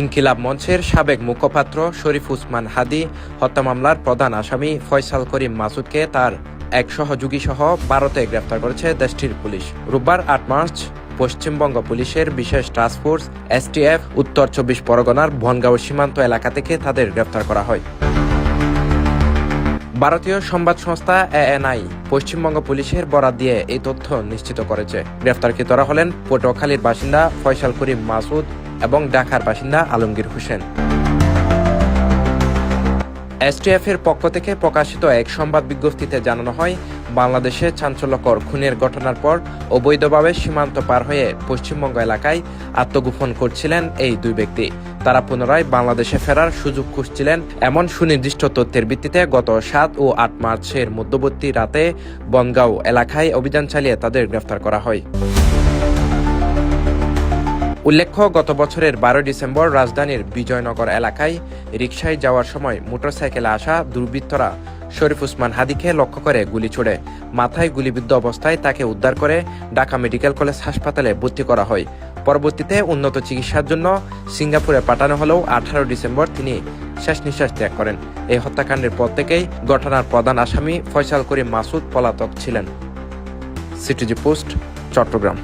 ইনকিলাব মঞ্চের সাবেক মুখপাত্র শরীফ উসমান হাদি হত্যা মামলার প্রধান আসামি ফয়সাল করিম মাসুদকে তার এক সহযোগী সহ ভারতে গ্রেফতার করেছে দেশটির পুলিশ। রোববার ৮ মার্চ পশ্চিমবঙ্গ পুলিশের বিশেষ টাস্কফোর্স এসটিএফ উত্তর ২৪ পরগনার বনগাঁও সীমান্ত এলাকা থেকে তাদের গ্রেফতার করা হয়। ভারতীয় সংবাদ সংস্থা এএনআই পশ্চিমবঙ্গ পুলিশের বরাত দিয়ে এই তথ্য নিশ্চিত করেছে। গ্রেফতারকৃতরা হলেন পটুয়াখালীর বাসিন্দা ফয়সাল করিম মাসুদ এবং ঢাকার বাসিন্দা আলমগীর হোসেন। এসটিএফ এর পক্ষ থেকে প্রকাশিত এক সংবাদ বিজ্ঞপ্তিতে জানানো হয়, বাংলাদেশে চাঞ্চল্যকর খুনের ঘটনার পর অবৈধভাবে সীমান্ত পার হয়ে পশ্চিমবঙ্গ এলাকায় আত্মগোপন করছিলেন এই দুই ব্যক্তি। তারা পুনরায় বাংলাদেশে ফেরার সুযোগ খুঁজছিলেন এমন সুনির্দিষ্ট তথ্যের ভিত্তিতে গত ৭ ও ৮ মার্চের মধ্যবর্তী রাতে বনগাঁও এলাকায় অভিযান চালিয়ে তাদের গ্রেফতার করা হয়। উল্লেখ্য, গত বছরের ১২ ডিসেম্বর রাজধানীর বিজয়নগর এলাকায় রিকশায় যাওয়ার সময় মোটরসাইকেলে আসা দুর্বৃত্তরা শরীফ উসমান হাদিকে লক্ষ্য করে গুলি ছোড়ে। মাথায় গুলিবিদ্ধ অবস্থায় তাকে উদ্ধার করে ঢাকা মেডিকেল কলেজ হাসপাতালে ভর্তি করা হয়। পরবর্তীতে উন্নত চিকিৎসার জন্য সিঙ্গাপুরে পাঠানো হলেও ১৮ ডিসেম্বর তিনি শেষ নিঃশ্বাস ত্যাগ করেন। এই হত্যাকাণ্ডের পর থেকেই ঘটনার প্রধান আসামি ফয়সাল করিম মাসুদ পলাতক ছিলেন। CTG post, Chittagong.